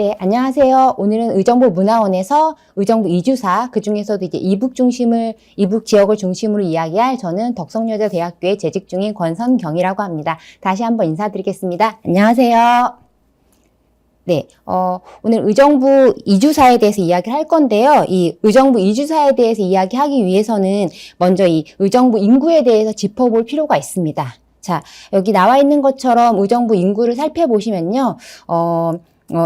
네, 안녕하세요. 오늘은 의정부 문화원에서 의정부 이주사, 그중에서도 이제 이북 지역을 중심으로 이야기할 저는 덕성여자대학교에 재직 중인 권선경이라고 합니다. 다시 한번 인사드리겠습니다. 안녕하세요. 네, 오늘 의정부 이주사에 대해서 이야기를 할 건데요. 이 의정부 이주사에 대해서 이야기하기 위해서는 먼저 이 의정부 인구에 대해서 짚어볼 필요가 있습니다. 자, 여기 나와 있는 것처럼 의정부 인구를 살펴보시면요.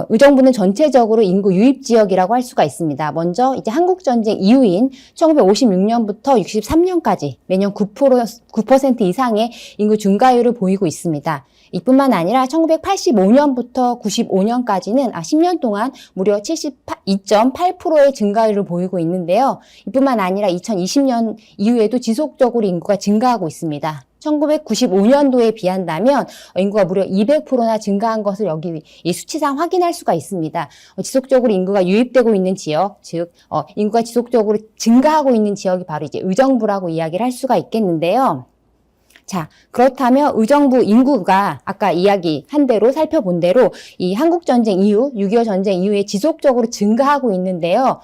의정부는 전체적으로 인구 유입 지역이라고 할 수가 있습니다. 먼저 이제 한국전쟁 이후인 1956년부터 63년까지 매년 9% 이상의 인구 증가율을 보이고 있습니다. 이뿐만 아니라 1985년부터 95년까지는 10년 동안 무려 72.8%의 증가율을 보이고 있는데요. 이뿐만 아니라 2020년 이후에도 지속적으로 인구가 증가하고 있습니다. 1995년도에 비한다면 인구가 무려 200%나 증가한 것을 여기 이 수치상 확인할 수가 있습니다. 지속적으로 인구가 유입되고 있는 지역, 즉 인구가 지속적으로 증가하고 있는 지역이 바로 이제 의정부라고 이야기를 할 수가 있겠는데요. 자, 그렇다면 의정부 인구가 아까 이야기한 대로 살펴본 대로 이 한국전쟁 이후, 6.25 전쟁 이후에 지속적으로 증가하고 있는데요.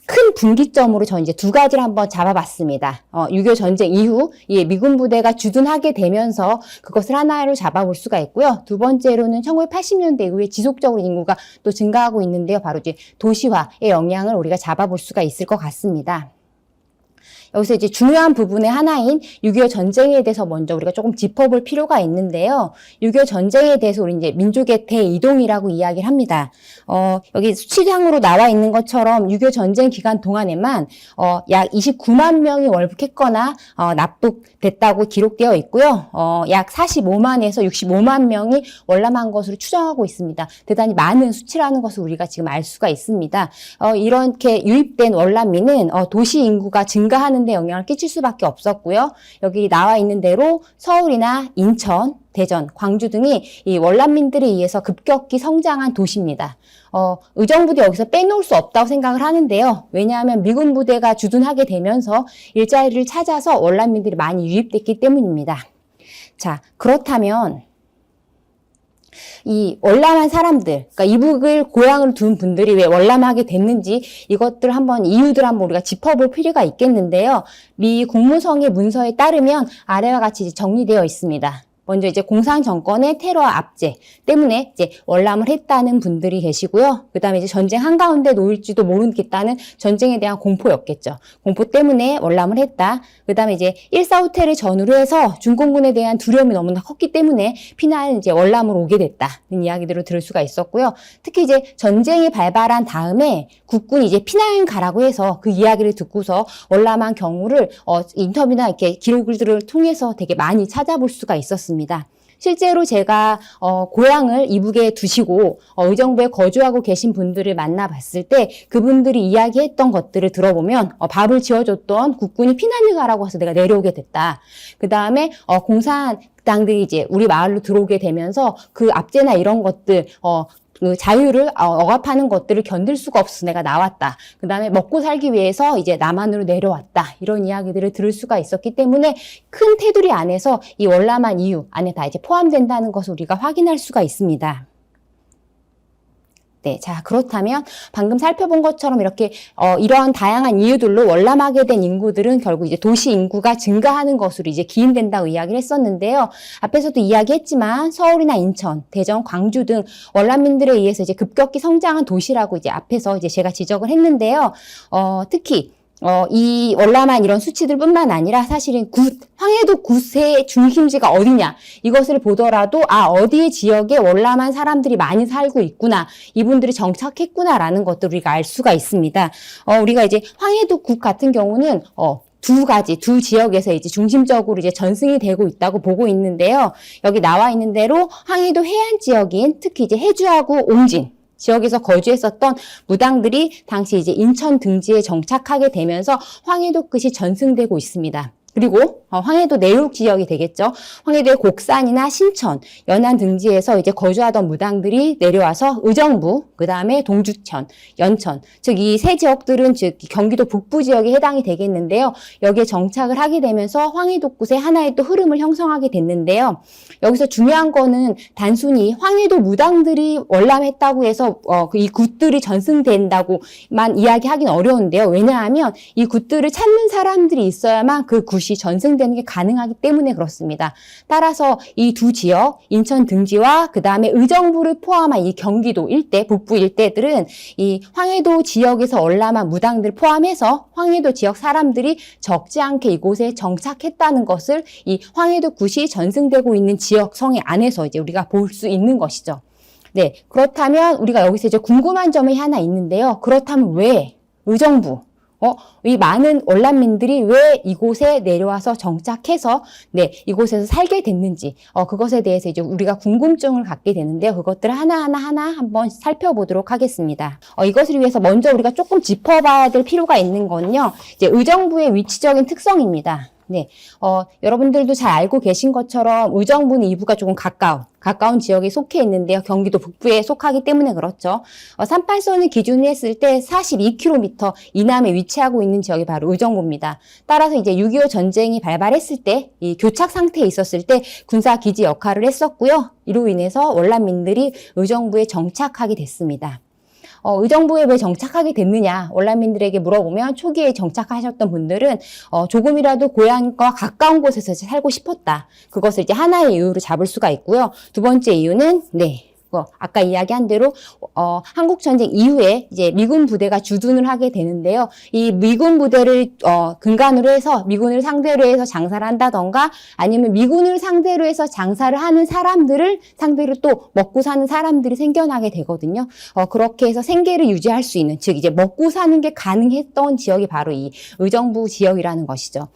큰 분기점으로 저는 이제 두 가지를 한번 잡아봤습니다. 6.25 전쟁 이후 미군 부대가 주둔하게 되면서 그것을 하나로 잡아볼 수가 있고요. 두 번째로는 1980년대 이후에 지속적으로 인구가 또 증가하고 있는데요. 바로 이제 도시화의 영향을 우리가 잡아볼 수가 있을 것 같습니다. 여기서 이제 중요한 부분의 하나인 6.25 전쟁에 대해서 먼저 우리가 조금 짚어볼 필요가 있는데요. 6.25 전쟁에 대해서 우리 이제 민족의 대이동이라고 이야기를 합니다. 여기 수치상으로 나와 있는 것처럼 6.25 전쟁 기간 동안에만 약 29만 명이 월북했거나 납북됐다고 기록되어 있고요. 약 45만에서 65만 명이 월남한 것으로 추정하고 있습니다. 대단히 많은 수치라는 것을 우리가 지금 알 수가 있습니다. 이렇게 유입된 월남민은 도시 인구가 증가하는 데 영향을 끼칠 수밖에 없었고요. 여기 나와 있는 대로 서울이나 인천, 대전, 광주 등이 이 월남민들에 의해서 급격히 성장한 도시입니다. 의정부도 여기서 빼놓을 수 없다고 생각을 하는데요. 왜냐하면 미군 부대가 주둔하게 되면서 일자리를 찾아서 월남민들이 많이 유입됐기 때문입니다. 자, 그렇다면 이 월남한 사람들, 그러니까 이북을 고향으로 둔 분들이 왜 월남하게 됐는지 이것들 이유들 한번 우리가 짚어볼 필요가 있겠는데요. 미 국무성의 문서에 따르면 아래와 같이 정리되어 있습니다. 먼저 이제 공산 정권의 테러 압제 때문에 이제 월남을 했다는 분들이 계시고요. 그다음에 이제 전쟁 한가운데 놓일지도 모르겠다는 전쟁에 대한 공포였겠죠. 공포 때문에 월남을 했다. 그다음에 이제 1.4 호텔을 전후로 해서 중공군에 대한 두려움이 너무나 컸기 때문에 피난 이제 월남으로 오게 됐다는 이야기들을 들을 수가 있었고요. 특히 이제 전쟁이 발발한 다음에 국군이 이제 피난 가라고 해서 그 이야기를 듣고서 월남한 경우를 인터뷰나 이렇게 기록들을 통해서 되게 많이 찾아볼 수가 있었습니다. 실제로 제가 고향을 이북에 두시고 의정부에 거주하고 계신 분들을 만나봤을 때 그분들이 이야기했던 것들을 들어보면 밥을 지어줬던 국군이 피난을 가라고 해서 내가 내려오게 됐다. 그 다음에 공산당들이 이제 우리 마을로 들어오게 되면서 그 압제나 이런 것들 그 자유를 억압하는 것들을 견딜 수가 없어서 내가 나왔다. 그 다음에 먹고 살기 위해서 이제 남한으로 내려왔다. 이런 이야기들을 들을 수가 있었기 때문에 큰 테두리 안에서 이 월남한 이유 안에 다 이제 포함된다는 것을 우리가 확인할 수가 있습니다. 네, 자, 그렇다면 방금 살펴본 것처럼 이렇게 이러한 다양한 이유들로 월남하게 된 인구들은 결국 이제 도시 인구가 증가하는 것으로 이제 기인된다고 이야기를 했었는데요. 앞에서도 이야기했지만 서울이나 인천, 대전, 광주 등 월남민들에 의해서 이제 급격히 성장한 도시라고 이제 앞에서 이제 제가 지적을 했는데요. 특히 이 월남한 이런 수치들뿐만 아니라 사실은 황해도 굿의 중심지가 어디냐 이것을 보더라도 어디의 지역에 월남한 사람들이 많이 살고 있구나, 이분들이 정착했구나라는 것들을 우리가 알 수가 있습니다. 우리가 이제 황해도 굿 같은 경우는 두 지역에서 이제 중심적으로 이제 전승이 되고 있다고 보고 있는데요. 여기 나와 있는 대로 황해도 해안 지역인 특히 이제 해주하고 옹진 지역에서 거주했었던 무당들이 당시 이제 인천 등지에 정착하게 되면서 황해도 끝이 전승되고 있습니다. 그리고 황해도 내륙 지역이 되겠죠. 황해도의 곡산이나 신천, 연안 등지에서 이제 거주하던 무당들이 내려와서 의정부, 그 다음에 동주천, 연천, 즉 이 세 지역들은 즉 경기도 북부 지역에 해당이 되겠는데요. 여기에 정착을 하게 되면서 황해도 곳에 하나의 또 흐름을 형성하게 됐는데요. 여기서 중요한 거는 단순히 황해도 무당들이 월남했다고 해서 이 굿들이 전승된다고만 이야기하기는 어려운데요. 왜냐하면 이 굿들을 찾는 사람들이 있어야만 그 굿이 전승되는 게 가능하기 때문에 그렇습니다. 따라서 이 두 지역, 인천 등지와 그 다음에 의정부를 포함한 이 경기도 일대, 북부 일대들은 이 황해도 지역에서 월남한 무당들을 포함해서 황해도 지역 사람들이 적지 않게 이곳에 정착했다는 것을 이 황해도 굿이 전승되고 있는 지역 성의 안에서 이제 우리가 볼 수 있는 것이죠. 네, 그렇다면 우리가 여기서 이제 궁금한 점이 하나 있는데요. 그렇다면 왜 의정부, 이 많은 월남민들이 왜 이곳에 내려와서 정착해서 이곳에서 살게 됐는지 그것에 대해서 이제 우리가 궁금증을 갖게 되는데요. 그것들을 하나하나 한번 살펴보도록 하겠습니다. 이것을 위해서 먼저 우리가 조금 짚어봐야 될 필요가 있는 건요. 이제 의정부의 위치적인 특성입니다. 네, 여러분들도 잘 알고 계신 것처럼 의정부는 이부가 조금 가까운 지역에 속해 있는데요. 경기도 북부에 속하기 때문에 그렇죠. 38선을 기준으로 했을 때 42km 이남에 위치하고 있는 지역이 바로 의정부입니다. 따라서 이제 6.25 전쟁이 발발했을 때, 이 교착 상태에 있었을 때 군사기지 역할을 했었고요. 이로 인해서 월남민들이 의정부에 정착하게 됐습니다. 의정부에 왜 정착하게 됐느냐 월남민들에게 물어보면 초기에 정착하셨던 분들은 조금이라도 고향과 가까운 곳에서 살고 싶었다. 그것을 이제 하나의 이유로 잡을 수가 있고요. 두 번째 이유는 아까 이야기한 대로 한국 전쟁 이후에 이제 미군 부대가 주둔을 하게 되는데요. 이 미군 부대를 근간으로 해서 미군을 상대로 해서 장사를 한다던가 아니면 미군을 상대로 해서 장사를 하는 사람들을 상대로 또 먹고 사는 사람들이 생겨나게 되거든요. 그렇게 해서 생계를 유지할 수 있는 즉 이제 먹고 사는 게 가능했던 지역이 바로 이 의정부 지역이라는 것이죠.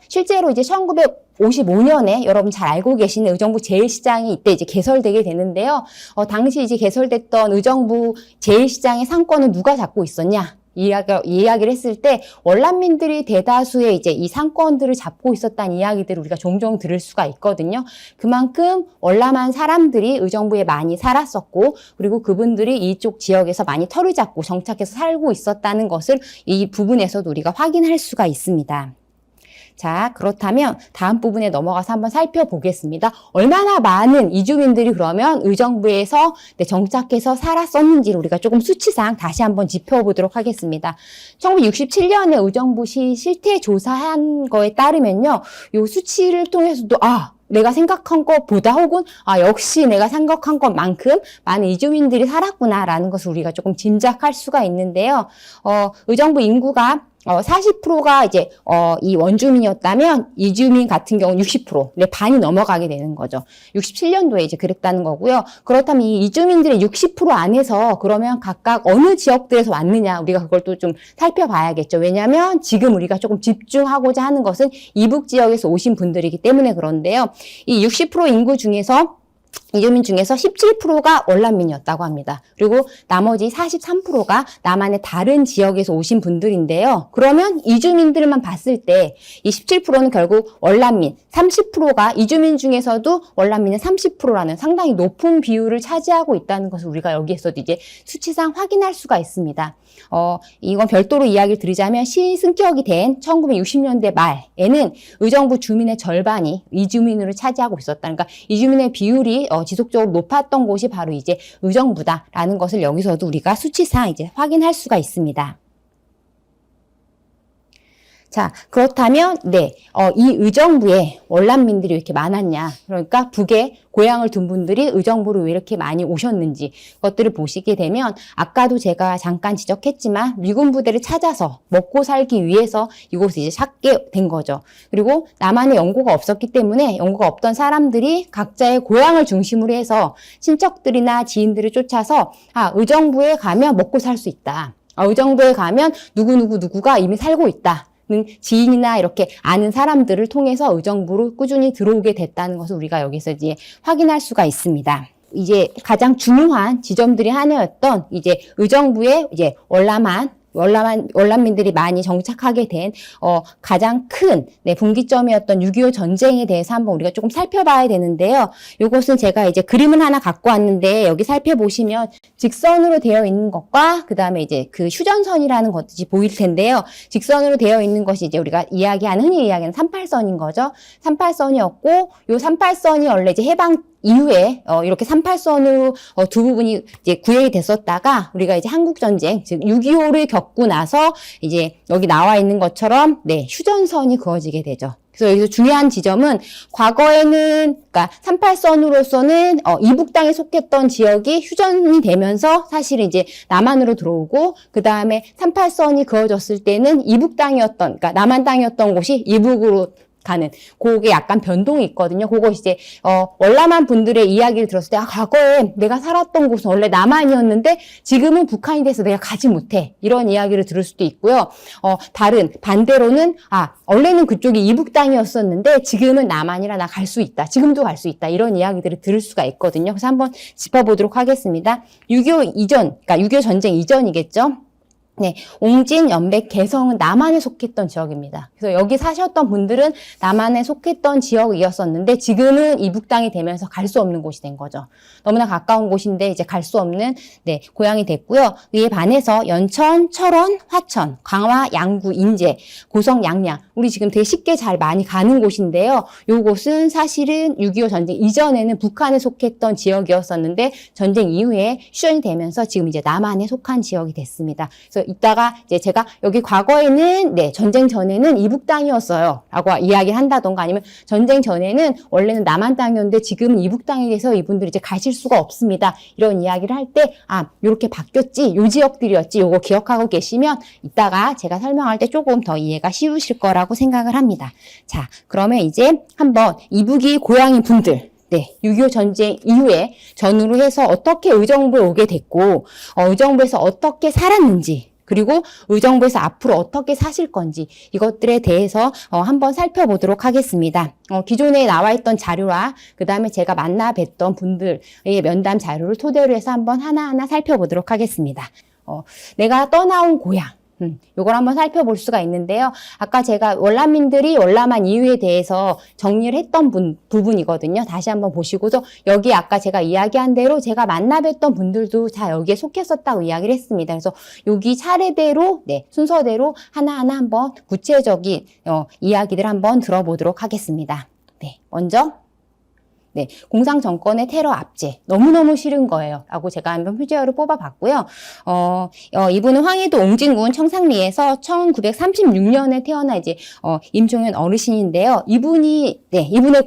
실제로 이제 1955년에 여러분 잘 알고 계시는 의정부 제1시장이 이때 이제 개설되게 되는데요. 당시 이제 개설됐던 의정부 제1시장의 상권은 누가 잡고 있었냐? 이야기를 했을 때 월남민들이 대다수의 이제 이 상권들을 잡고 있었다는 이야기들을 우리가 종종 들을 수가 있거든요. 그만큼 월남한 사람들이 의정부에 많이 살았었고 그리고 그분들이 이쪽 지역에서 많이 터를 잡고 정착해서 살고 있었다는 것을 이 부분에서도 우리가 확인할 수가 있습니다. 자, 그렇다면 다음 부분에 넘어가서 한번 살펴보겠습니다. 얼마나 많은 이주민들이 그러면 의정부에서 정착해서 살았었는지를 우리가 조금 수치상 다시 한번 짚어보도록 하겠습니다. 1967년에 의정부시 실태조사한 거에 따르면요. 이 수치를 통해서도 내가 생각한 것보다 혹은 역시 내가 생각한 것만큼 많은 이주민들이 살았구나라는 것을 우리가 조금 짐작할 수가 있는데요. 의정부 인구가 40%가 이제 이 원주민이었다면 이주민 같은 경우는 60%, 반이 넘어가게 되는 거죠. 67년도에 이제 그랬다는 거고요. 그렇다면 이 이주민들의 60% 안에서 그러면 각각 어느 지역들에서 왔느냐 우리가 그걸 또 좀 살펴봐야겠죠. 왜냐하면 지금 우리가 조금 집중하고자 하는 것은 이북 지역에서 오신 분들이기 때문에 그런데요. 이 60% 인구 중에서 이주민 중에서 17%가 월남민이었다고 합니다. 그리고 나머지 43%가 남한의 다른 지역에서 오신 분들인데요. 그러면 이주민들만 봤을 때 이 17%는 결국 월남민, 30%가 이주민 중에서도 월남민은 30%라는 상당히 높은 비율을 차지하고 있다는 것을 우리가 여기에서도 이제 수치상 확인할 수가 있습니다. 이건 별도로 이야기를 드리자면 신승격이 된 1960년대 말에는 의정부 주민의 절반이 이주민으로 차지하고 있었다. 그러니까 이주민의 비율이 지속적으로 높았던 곳이 바로 이제 의정부다라는 것을 여기서도 우리가 수치상 이제 확인할 수가 있습니다. 자, 그렇다면 이 의정부에 월남민들이 왜 이렇게 많았냐? 그러니까 북에 고향을 둔 분들이 의정부로 왜 이렇게 많이 오셨는지 그것들을 보시게 되면 아까도 제가 잠깐 지적했지만 미군 부대를 찾아서 먹고 살기 위해서 이곳을 이제 찾게 된 거죠. 그리고 남한에 연고가 없었기 때문에 연고가 없던 사람들이 각자의 고향을 중심으로 해서 친척들이나 지인들을 쫓아서 의정부에 가면 먹고 살 수 있다. 의정부에 가면 누구가 이미 살고 있다. 지인이나 이렇게 아는 사람들을 통해서 의정부로 꾸준히 들어오게 됐다는 것을 우리가 여기서 이제 확인할 수가 있습니다. 이제 가장 중요한 지점들이 하나였던 이제 의정부에 이제 월남한 월남민들이 많이 정착하게 된 가장 큰 분기점이었던 6.25 전쟁에 대해서 한번 우리가 조금 살펴봐야 되는데요. 요것은 제가 이제 그림을 하나 갖고 왔는데 여기 살펴보시면 직선으로 되어 있는 것과 그 다음에 이제 그 휴전선이라는 것이 보일 텐데요. 직선으로 되어 있는 것이 이제 우리가 흔히 이야기하는 38선인 거죠. 38선이었고 요 38선이 원래 이제 해방 이후에 이렇게 38선으로 두 부분이 이제 구획이 됐었다가 우리가 이제 한국전쟁 즉 6.25를 겪고 나서 이제 여기 나와 있는 것처럼 휴전선이 그어지게 되죠. 그래서 여기서 중요한 지점은 과거에는 그러니까 38선으로서는 이북 땅에 속했던 지역이 휴전이 되면서 사실 이제 남한으로 들어오고 그 다음에 38선이 그어졌을 때는 이북 땅이었던 그러니까 남한 땅이었던 곳이 이북으로 가는 그게 약간 변동이 있거든요. 그거 이제 월남한 분들의 이야기를 들었을 때 과거에 내가 살았던 곳은 원래 남한이었는데 지금은 북한이 돼서 내가 가지 못해 이런 이야기를 들을 수도 있고요. 반대로는 원래는 그쪽이 이북 땅이었었는데 지금은 남한이라 나 갈 수 있다. 지금도 갈 수 있다. 이런 이야기들을 들을 수가 있거든요. 그래서 한번 짚어보도록 하겠습니다. 6.25 이전, 그러니까 6.25 전쟁 이전이겠죠. 옹진, 연백, 개성은 남한에 속했던 지역입니다. 그래서 여기 사셨던 분들은 남한에 속했던 지역이었었는데 지금은 이북 땅이 되면서 갈 수 없는 곳이 된 거죠. 너무나 가까운 곳인데 이제 갈 수 없는 고향이 됐고요. 이에 반해서 연천, 철원, 화천, 강화, 양구, 인제, 고성, 양양 우리 지금 되게 쉽게 잘 많이 가는 곳인데요. 요곳은 사실은 6.25 전쟁 이전에는 북한에 속했던 지역이었었는데 전쟁 이후에 휴전이 되면서 지금 이제 남한에 속한 지역이 됐습니다. 그래서 이따가 이제 제가 여기 과거에는 전쟁 전에는 이북 땅이었어요 라고 이야기를 한다던가 아니면 전쟁 전에는 원래는 남한 땅이었는데 지금은 이북 땅이 돼서 이분들이 이제 가실 수가 없습니다 이런 이야기를 할 때 요렇게 바뀌었지 요 지역들이었지 요거 기억하고 계시면 이따가 제가 설명할 때 조금 더 이해가 쉬우실 거라고 생각을 합니다. 자, 그러면 이제 한번 이북이 고향인 분들 6.25 전쟁 이후에 전후로 해서 어떻게 의정부에 오게 됐고 의정부에서 어떻게 살았는지 그리고 의정부에서 앞으로 어떻게 사실 건지 이것들에 대해서 한번 살펴보도록 하겠습니다. 기존에 나와 있던 자료와 그 다음에 제가 만나 뵀던 분들의 면담 자료를 토대로 해서 한번 하나하나 살펴보도록 하겠습니다. 내가 떠나온 고향 요걸 한번 살펴볼 수가 있는데요. 아까 제가 월남민들이 월남한 이유에 대해서 정리를 했던 부분이거든요. 다시 한번 보시고도 여기 아까 제가 이야기한 대로 제가 만나뵀던 분들도 다 여기에 속했었다고 이야기를 했습니다. 그래서 여기 차례대로 순서대로 하나하나 한번 구체적인 이야기들 한번 들어보도록 하겠습니다. 먼저 공상 정권의 테러 압제 너무너무 싫은 거예요 라고 제가 한번 표지어를 뽑아봤고요. 이분은 황해도 옹진군 청상리에서 1936년에 태어나 이제 임종현 어르신인데요. 이분의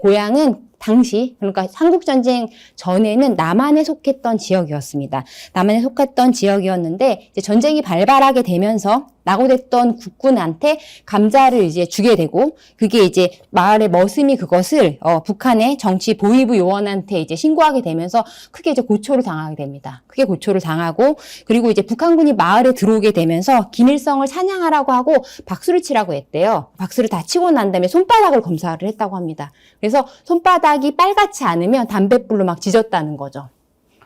고향은 당시 그러니까 한국전쟁 전에는 남한에 속했던 지역이었습니다. 남한에 속했던 지역이었는데 이제 전쟁이 발발하게 되면서 낙오됐던 국군한테 감자를 이제 주게 되고 그게 이제 마을의 머슴이 그것을 북한의 정치 보위부 요원한테 이제 신고하게 되면서 크게 이제 고초를 당하게 됩니다. 크게 고초를 당하고 그리고 이제 북한군이 마을에 들어오게 되면서 김일성을 찬양하라고 하고 박수를 치라고 했대요. 박수를 다 치고 난 다음에 손바닥을 검사를 했다고 합니다. 그래서 손바닥이 빨갛지 않으면 담뱃불로 막 지졌다는 거죠.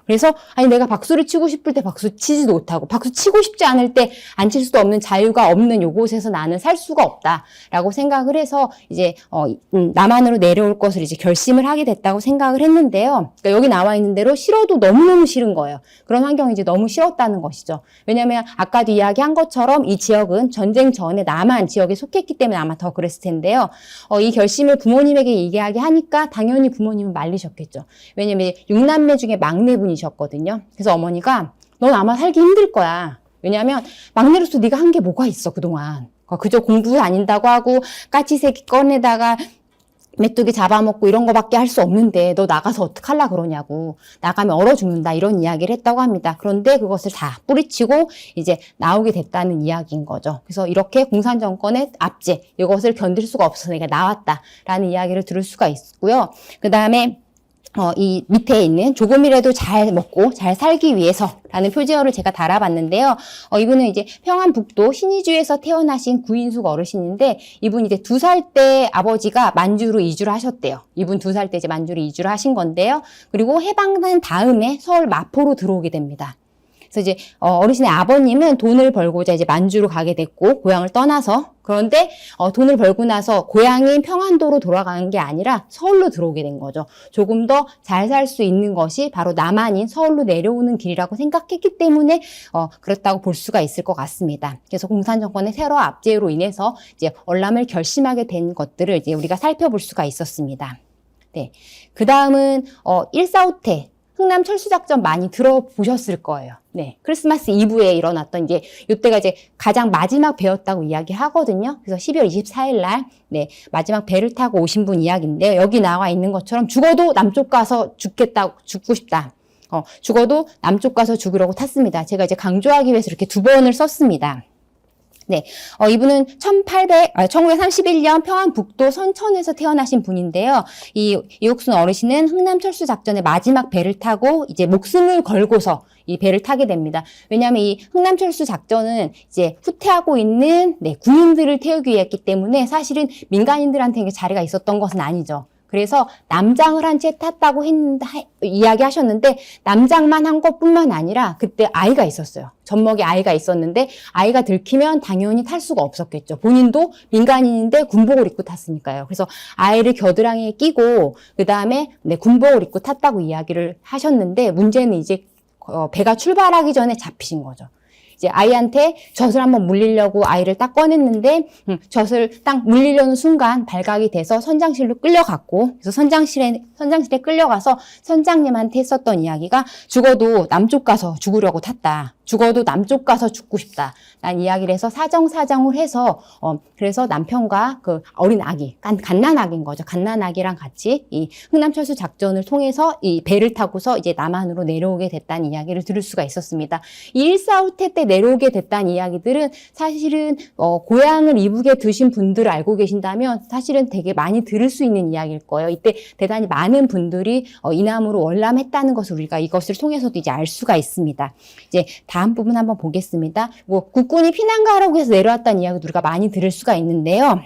그래서 내가 박수를 치고 싶을 때 박수 치지도 못하고 박수 치고 싶지 않을 때 안 칠 수도 없는 자유가 없는 요곳에서 나는 살 수가 없다라고 생각을 해서 이제 남한으로 내려올 것을 이제 결심을 하게 됐다고 생각을 했는데요. 그러니까 여기 나와 있는 대로 싫어도 너무너무 싫은 거예요. 그런 환경이 이제 너무 싫었다는 것이죠. 왜냐하면 아까도 이야기한 것처럼 이 지역은 전쟁 전에 남한 지역에 속했기 때문에 아마 더 그랬을 텐데요. 이 결심을 부모님에게 이야기하니까 당연히 부모님은 말리셨겠죠. 왜냐하면 6남매 중에 막내분이셨거든요. 그래서 어머니가 넌 아마 살기 힘들 거야. 왜냐하면 막내로서 네가 한 게 뭐가 있어 그동안. 그저 공부 다닌다고 하고 까치새끼 꺼내다가 메뚜기 잡아먹고 이런 거밖에 할 수 없는데 너 나가서 어떡하려 그러냐고. 나가면 얼어 죽는다 이런 이야기를 했다고 합니다. 그런데 그것을 다 뿌리치고 이제 나오게 됐다는 이야기인 거죠. 그래서 이렇게 공산정권의 압제 이것을 견딜 수가 없어서 내가 나왔다라는 이야기를 들을 수가 있고요. 그 다음에 이 밑에 있는 조금이라도 잘 먹고 잘 살기 위해서라는 표지어를 제가 달아봤는데요. 이분은 이제 평안북도 신의주에서 태어나신 구인숙 어르신인데 이분이 이제 2살 때 아버지가 만주로 이주를 하셨대요. 이분 2살 때 이제 만주로 이주를 하신 건데요. 그리고 해방된 다음에 서울 마포로 들어오게 됩니다. 그래서 이제 어르신의 아버님은 돈을 벌고자 이제 만주로 가게 됐고 고향을 떠나서 그런데 돈을 벌고 나서 고향인 평안도로 돌아가는 게 아니라 서울로 들어오게 된 거죠. 조금 더 잘 살 수 있는 것이 바로 남한인 서울로 내려오는 길이라고 생각했기 때문에 그렇다고 볼 수가 있을 것 같습니다. 그래서 공산정권의 세로 압제로 인해서 이제 월남을 결심하게 된 것들을 이제 우리가 살펴볼 수가 있었습니다. 네. 그 다음은 1.4.5태 흥남 철수작전 많이 들어보셨을 거예요. 네. 크리스마스 이브에 일어났던 이제 이때가 이제 가장 마지막 배였다고 이야기하거든요. 그래서 12월 24일 날 네, 마지막 배를 타고 오신 분 이야기인데요. 여기 나와 있는 것처럼 죽어도 남쪽 가서 죽고 싶다. 죽어도 남쪽 가서 죽으려고 탔습니다. 제가 이제 강조하기 위해서 이렇게 두 번을 썼습니다. 네, 이분은 1931년 평안북도 선천에서 태어나신 분인데요. 이옥순 어르신은 흥남 철수 작전의 마지막 배를 타고 이제 목숨을 걸고서 이 배를 타게 됩니다. 왜냐하면 이 흥남 철수 작전은 이제 후퇴하고 있는 군인들을 태우기 위했기 때문에 사실은 민간인들한테 자리가 있었던 것은 아니죠. 그래서 남장을 한 채 탔다고 이야기하셨는데 남장만 한 것뿐만 아니라 그때 아이가 있었어요. 젖먹이 아이가 있었는데 아이가 들키면 당연히 탈 수가 없었겠죠. 본인도 민간인인데 군복을 입고 탔으니까요. 그래서 아이를 겨드랑이에 끼고 그 다음에 군복을 입고 탔다고 이야기를 하셨는데 문제는 이제 배가 출발하기 전에 잡히신 거죠. 이제 아이한테 젖을 한번 물리려고 아이를 딱 꺼냈는데 젖을 딱 물리려는 순간 발각이 돼서 선장실로 끌려갔고 그래서 선장실에 끌려가서 선장님한테 했었던 이야기가 죽어도 남쪽 가서 죽으려고 탔다. 죽어도 남쪽 가서 죽고 싶다. 난 이야기를 해서 사정을 해서 그래서 남편과 그 어린 아기, 갓난아기인 거죠. 갓난아기랑 같이 이 흥남철수 작전을 통해서 이 배를 타고서 이제 남한으로 내려오게 됐다는 이야기를 들을 수가 있었습니다. 이 1.4.5태 때 내려오게 됐다는 이야기들은 사실은 고향을 이북에 두신 분들을 알고 계신다면 사실은 되게 많이 들을 수 있는 이야기일 거예요. 이때 대단히 많은 분들이 이남으로 월남했다는 것을 우리가 이것을 통해서도 이제 알 수가 있습니다. 이제 다음 부분 한번 보겠습니다. 국군이 피난가라고 해서 내려왔다는 이야기도 우리가 많이 들을 수가 있는데요.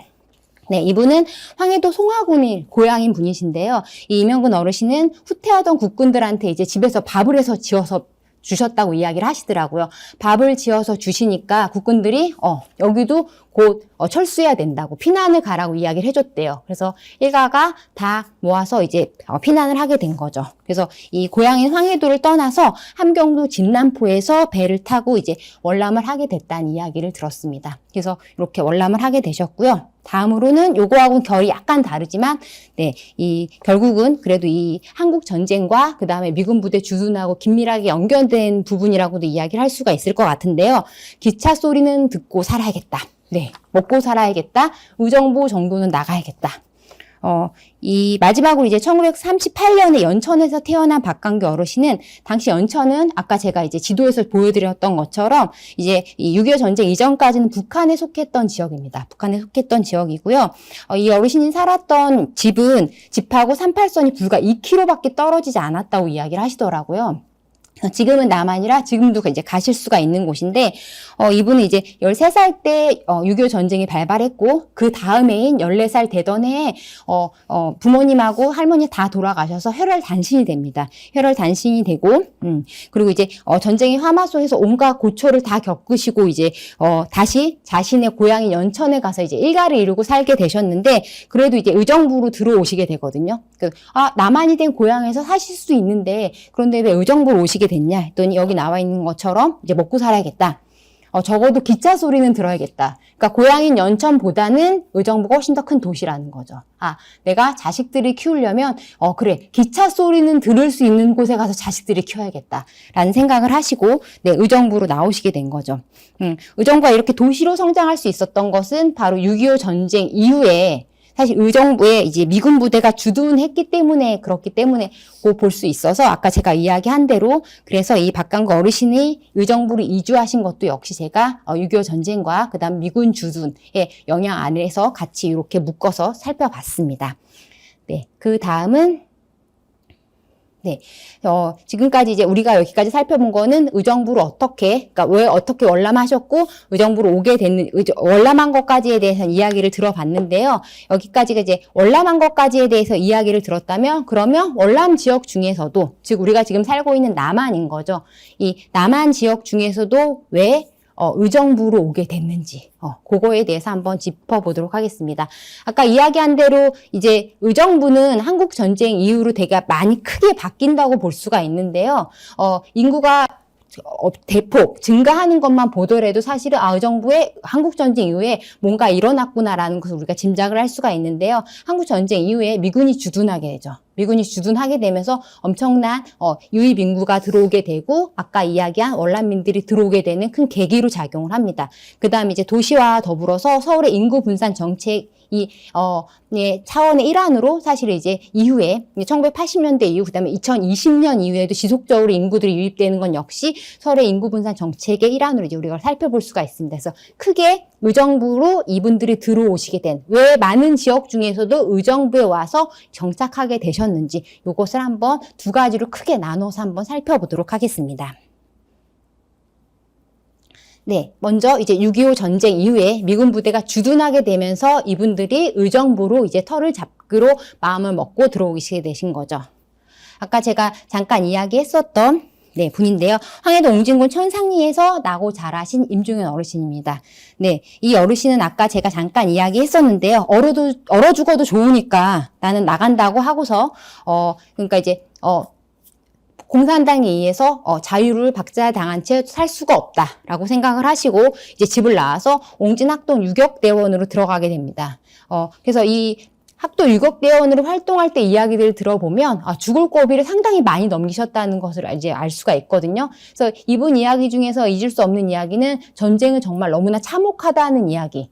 네, 이분은 황해도 송화군이 고향인 분이신데요. 이 이명근 어르신은 후퇴하던 국군들한테 이제 집에서 밥을 해서 지어서 주셨다고 이야기를 하시더라고요. 밥을 지어서 주시니까 국군들이 여기도 곧 철수해야 된다고 피난을 가라고 이야기를 해줬대요. 그래서 일가가 다 모아서 이제 피난을 하게 된 거죠. 그래서 이 고향인 황해도를 떠나서 함경도 진남포에서 배를 타고 이제 월남을 하게 됐다는 이야기를 들었습니다. 그래서 이렇게 월남을 하게 되셨고요. 다음으로는 요거하고는 결이 약간 다르지만, 네, 결국은 그래도 이 한국 전쟁과 그 다음에 미군 부대 주둔하고 긴밀하게 연결된 부분이라고도 이야기를 할 수가 있을 것 같은데요. 기차 소리는 듣고 살아야겠다. 네, 먹고 살아야겠다. 의정부 정도는 나가야겠다. 이 마지막으로 이제 1938년에 연천에서 태어난 박강규 어르신은 당시 연천은 아까 제가 이제 지도에서 보여드렸던 것처럼 이제 이 6.25 전쟁 이전까지는 북한에 속했던 지역입니다. 북한에 속했던 지역이고요. 이 어르신이 살았던 집하고 38선이 불과 2km밖에 떨어지지 않았다고 이야기를 하시더라고요. 지금은 남한이라 지금도 이제 가실 수가 있는 곳인데, 이분은 이제 13살 때, 6.25 전쟁이 발발했고, 그 다음해인 14살 되던 해에, 부모님하고 할머니 다 돌아가셔서 혈혈단신이 됩니다. 혈혈단신이 되고, 그리고 이제, 전쟁의 화마 속에서 온갖 고초를 다 겪으시고, 이제, 다시 자신의 고향인 연천에 가서 이제 일가를 이루고 살게 되셨는데, 그래도 이제 의정부로 들어오시게 되거든요. 남한이 된 고향에서 사실 수 있는데, 그런데 왜 의정부로 오시게 됐냐 했더니 여기 나와 있는 것처럼 이제 먹고 살아야겠다. 적어도 기차 소리는 들어야겠다. 그러니까 고향인 연천보다는 의정부가 훨씬 더 큰 도시라는 거죠. 내가 자식들을 키우려면 그래, 기차 소리는 들을 수 있는 곳에 가서 자식들을 키워야겠다라는 생각을 하시고 네, 의정부로 나오시게 된 거죠. 의정부가 이렇게 도시로 성장할 수 있었던 것은 바로 6.25 전쟁 이후에 사실 의정부에 이제 미군 부대가 주둔했기 때문에 그렇기 때문에 볼 수 있어서 아까 제가 이야기한 대로 그래서 이 박강구 어르신이 의정부로 이주하신 것도 역시 제가 6.25 전쟁과 그다음 미군 주둔의 영향 안에서 같이 이렇게 묶어서 살펴봤습니다. 네, 그 다음은 네. 지금까지 이제 우리가 여기까지 살펴본 거는 의정부로 그러니까 왜 어떻게 월남하셨고, 의정부로 오게 됐는, 월남한 것까지에 대해서 이야기를 들어봤는데요. 여기까지가 이제 월남한 것까지에 대해서 이야기를 들었다면, 그러면 월남 지역 중에서도, 즉, 우리가 지금 살고 있는 남한인 거죠. 이 남한 지역 중에서도 왜 의정부로 오게 됐는지, 그거에 대해서 한번 짚어보도록 하겠습니다. 아까 이야기한 대로 이제 의정부는 한국 전쟁 이후로 되게 많이 크게 바뀐다고 볼 수가 있는데요. 인구가 대폭 증가하는 것만 보더라도 사실은 의정부에 한국전쟁 이후에 뭔가 일어났구나라는 것을 우리가 짐작을 할 수가 있는데요. 한국전쟁 이후에 미군이 주둔하게 되죠. 미군이 주둔하게 되면서 엄청난 유입 인구가 들어오게 되고 아까 이야기한 월남민들이 들어오게 되는 큰 계기로 작용을 합니다. 그다음에 이제 도시화와 더불어서 서울의 인구 분산 정책 차원의 일환으로 사실 이제 이후에 1980년대 이후 그다음에 2020년 이후에도 지속적으로 인구들이 유입되는 건 역시 서울의 인구 분산 정책의 일환으로 이제 우리가 살펴볼 수가 있습니다. 그래서 크게 의정부로 이분들이 들어오시게 된 왜 많은 지역 중에서도 의정부에 와서 정착하게 되셨는지 이것을 한번 두 가지로 크게 나눠서 한번 살펴보도록 하겠습니다. 네, 먼저 이제 6.25 전쟁 이후에 미군 부대가 주둔하게 되면서 이분들이 의정부로 이제 터를 잡기로 마음을 먹고 들어오시게 되신 거죠. 아까 제가 잠깐 이야기했었던 분인데요. 황해도 옹진군 천상리에서 나고 자라신 임종현 어르신입니다. 네, 이 어르신은 아까 제가 잠깐 이야기했었는데요. 얼어 죽어도 좋으니까 나는 나간다고 하고서 그러니까 이제 공산당에 의해서 자유를 박탈당한 채 살 수가 없다라고 생각을 하시고 이제 집을 나와서 옹진학동 유격대원으로 들어가게 됩니다. 그래서 이 학도 유격대원으로 활동할 때 이야기들을 들어보면 죽을 고비를 상당히 많이 넘기셨다는 것을 이제 알 수가 있거든요. 그래서 이분 이야기 중에서 잊을 수 없는 이야기는 전쟁은 정말 너무나 참혹하다는 이야기.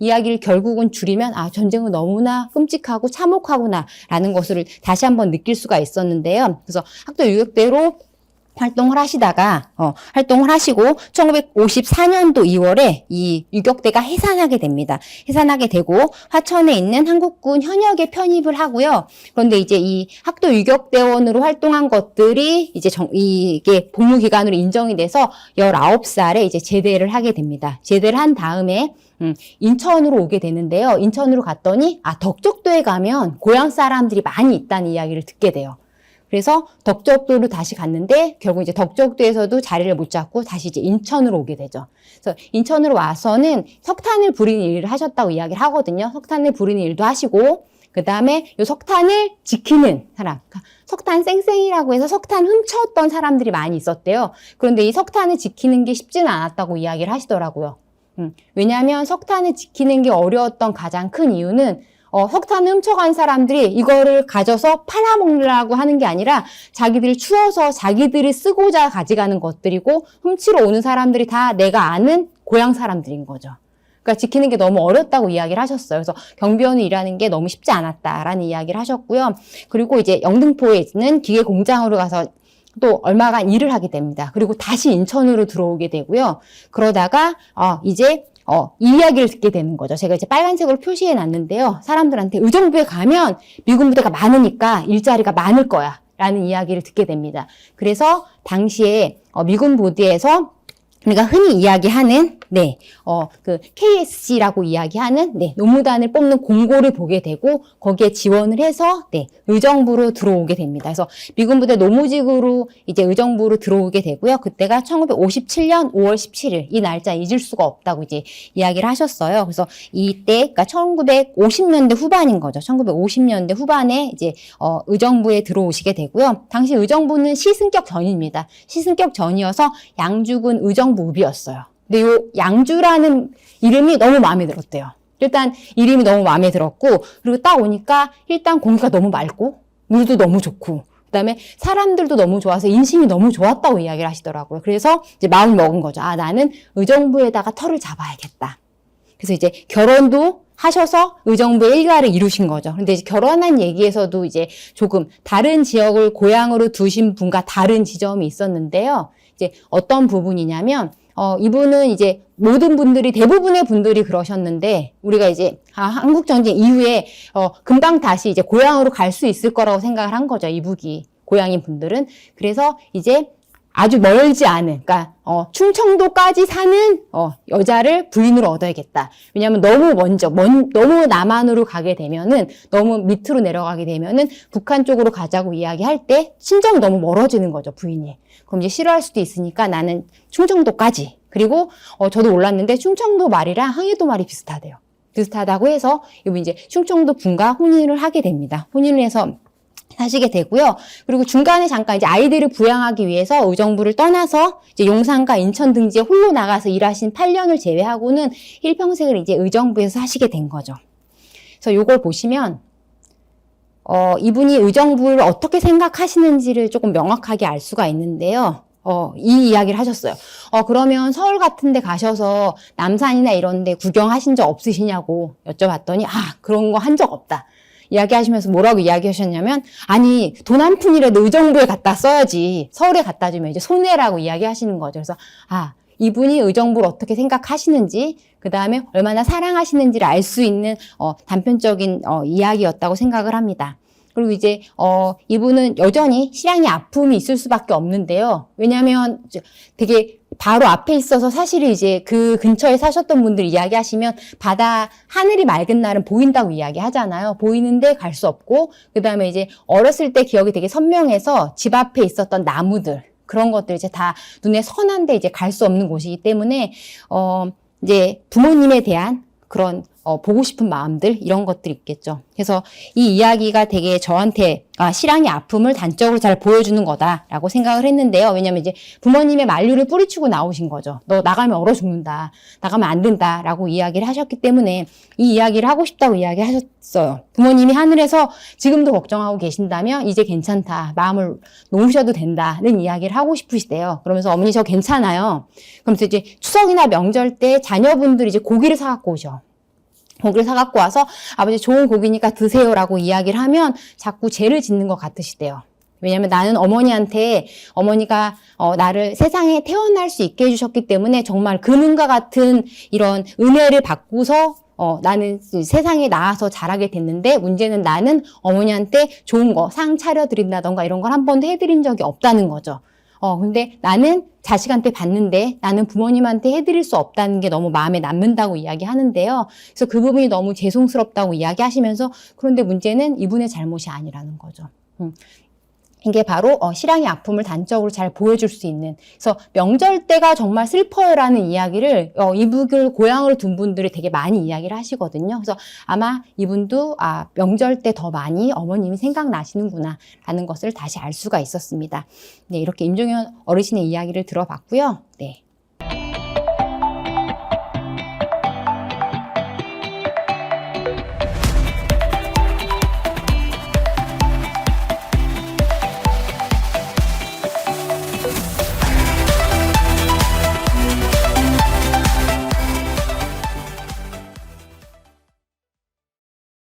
이야기를 결국은 줄이면 전쟁은 너무나 끔찍하고 참혹하구나라는 것을 다시 한번 느낄 수가 있었는데요. 그래서 학도 유격대로 활동을 하시다가 활동을 하시고 1954년도 2월에 이 유격대가 해산하게 됩니다. 해산하게 되고 화천에 있는 한국군 현역에 편입을 하고요. 그런데 이제 이 학도 유격대원으로 활동한 것들이 이제 이게 복무 기간으로 인정이 돼서 19살에 이제 제대를 하게 됩니다. 제대를 한 다음에 인천으로 오게 되는데요. 인천으로 갔더니 덕적도에 가면 고향 사람들이 많이 있다는 이야기를 듣게 돼요. 그래서 덕적도로 다시 갔는데 결국 이제 덕적도에서도 자리를 못 잡고 다시 이제 인천으로 오게 되죠. 그래서 인천으로 와서는 석탄을 부리는 일을 하셨다고 이야기를 하거든요. 석탄을 부리는 일도 하시고 그 다음에 이 석탄을 지키는 사람, 석탄 쌩쌩이라고 해서 석탄 훔쳤던 사람들이 많이 있었대요. 그런데 이 석탄을 지키는 게 쉽지는 않았다고 이야기를 하시더라고요. 왜냐하면 석탄을 지키는 게 어려웠던 가장 큰 이유는 석탄을 훔쳐간 사람들이 이거를 가져서 팔아먹으려고 하는 게 아니라 자기들이 추워서 자기들이 쓰고자 가져가는 것들이고 훔치러 오는 사람들이 다 내가 아는 고향 사람들인 거죠. 그러니까 지키는 게 너무 어렵다고 이야기를 하셨어요. 그래서 경비원을 일하는 게 너무 쉽지 않았다라는 이야기를 하셨고요. 그리고 이제 영등포에 있는 기계 공장으로 가서 또 얼마간 일을 하게 됩니다. 그리고 다시 인천으로 들어오게 되고요. 그러다가 이제 이 이야기를 듣게 되는 거죠. 제가 이제 빨간색으로 표시해 놨는데요. 사람들한테 의정부에 가면 미군 부대가 많으니까 일자리가 많을 거야 라는 이야기를 듣게 됩니다. 그래서 당시에 미군 부대에서 우리가 흔히 이야기하는 그 KSC라고 이야기하는 노무단을 뽑는 공고를 보게 되고 거기에 지원을 해서 의정부로 들어오게 됩니다. 그래서 미군 부대 노무직으로 이제 의정부로 들어오게 되고요. 그때가 1957년 5월 17일 이 날짜 잊을 수가 없다고 이제 이야기를 하셨어요. 그래서 이때 그러니까 1950년대 후반인 거죠. 1950년대 후반에 이제 의정부에 들어오시게 되고요. 당시 의정부는 시승격 전입니다. 시승격 전이어서 양주군 의정부 우비였어요. 근데 요 양주라는 이름이 너무 마음에 들었대요. 일단 이름이 너무 마음에 들었고 그리고 딱 오니까 일단 공기가 너무 맑고 물도 너무 좋고 그다음에 사람들도 너무 좋아서 인심이 너무 좋았다고 이야기를 하시더라고요. 그래서 이제 마음을 먹은 거죠. 나는 의정부에다가 터를 잡아야겠다. 그래서 이제 결혼도 하셔서 의정부의 일가를 이루신 거죠. 근데 이제 결혼한 얘기에서도 이제 조금 다른 지역을 고향으로 두신 분과 다른 지점이 있었는데요. 이제 어떤 부분이냐면 이분은 이제 모든 분들이 대부분의 분들이 그러셨는데 우리가 이제 한국 전쟁 이후에 금방 다시 이제 고향으로 갈 수 있을 거라고 생각을 한 거죠. 이북이 고향인 분들은. 그래서 이제 아주 멀지 않은, 그러니까 충청도까지 사는 여자를 부인으로 얻어야겠다. 왜냐하면 너무 너무 남한으로 가게 되면은, 너무 밑으로 내려가게 되면은 북한 쪽으로 가자고 이야기할 때 친정이 너무 멀어지는 거죠, 부인이. 그럼 이제 싫어할 수도 있으니까 나는 충청도까지. 그리고 저도 몰랐는데 충청도 말이랑 항해도 말이 비슷하대요. 비슷하다고 해서 이분 이제 충청도 분과 혼인을 하게 됩니다. 혼인을 해서 사시게 되고요. 그리고 중간에 잠깐 이제 아이들을 부양하기 위해서 의정부를 떠나서 이제 용산과 인천 등지에 홀로 나가서 일하신 8년을 제외하고는 일평생을 이제 의정부에서 사시게 된 거죠. 그래서 요걸 보시면 이분이 의정부를 어떻게 생각하시는지를 조금 명확하게 알 수가 있는데요. 이 이야기를 하셨어요. 그러면 서울 같은 데 가셔서 남산이나 이런 데 구경하신 적 없으시냐고 여쭤봤더니, 그런 거 한 적 없다. 이야기하시면서 뭐라고 이야기하셨냐면, 아니, 돈 한 푼이라도 의정부에 갖다 써야지. 서울에 갖다 주면 이제 손해라고 이야기하시는 거죠. 그래서, 이분이 의정부를 어떻게 생각하시는지, 그 다음에 얼마나 사랑하시는지를 알 수 있는, 단편적인, 이야기였다고 생각을 합니다. 그리고 이제, 이분은 여전히 실향이 아픔이 있을 수밖에 없는데요. 왜냐면 되게 바로 앞에 있어서 사실은 이제 그 근처에 사셨던 분들 이야기하시면 바다, 하늘이 맑은 날은 보인다고 이야기하잖아요. 보이는데 갈 수 없고, 그 다음에 이제 어렸을 때 기억이 되게 선명해서 집 앞에 있었던 나무들, 그런 것들 이제 다 눈에 선한데 이제 갈 수 없는 곳이기 때문에, 이제 부모님에 대한 그런 보고 싶은 마음들 이런 것들이 있겠죠. 그래서 이 이야기가 되게 저한테 실향의 아픔을 단적으로 잘 보여주는 거다라고 생각을 했는데요. 왜냐하면 이제 부모님의 만류를 뿌리치고 나오신 거죠. 너 나가면 얼어 죽는다. 나가면 안 된다라고 이야기를 하셨기 때문에 이 이야기를 하고 싶다고 이야기하셨어요. 부모님이 하늘에서 지금도 걱정하고 계신다면 이제 괜찮다. 마음을 놓으셔도 된다는 이야기를 하고 싶으시대요. 그러면서 어머니 저 괜찮아요. 그러면서 이제 추석이나 명절 때 자녀분들이 이제 고기를 사갖고 오셔. 고기를 사갖고 와서 아버지 좋은 고기니까 드세요라고 이야기를 하면 자꾸 죄를 짓는 것 같으시대요. 왜냐하면 나는 어머니가 나를 세상에 태어날 수 있게 해주셨기 때문에 정말 금은과 같은 이런 은혜를 받고서 나는 세상에 나와서 자라게 됐는데 문제는 나는 어머니한테 좋은 거, 상 차려드린다던가 이런 걸 한 번도 해드린 적이 없다는 거죠. 근데 나는 자식한테 받는데 나는 부모님한테 해드릴 수 없다는 게 너무 마음에 남는다고 이야기하는데요. 그래서 그 부분이 너무 죄송스럽다고 이야기하시면서 그런데 문제는 이분의 잘못이 아니라는 거죠. 이게 바로 실향의 아픔을 단적으로 잘 보여줄 수 있는, 그래서 명절 때가 정말 슬퍼요라는 이야기를 이북을 고향으로 둔 분들이 되게 많이 이야기를 하시거든요. 그래서 아마 이분도 명절 때 더 많이 어머님이 생각나시는구나 라는 것을 다시 알 수가 있었습니다. 네, 이렇게 임종현 어르신의 이야기를 들어봤고요. 네.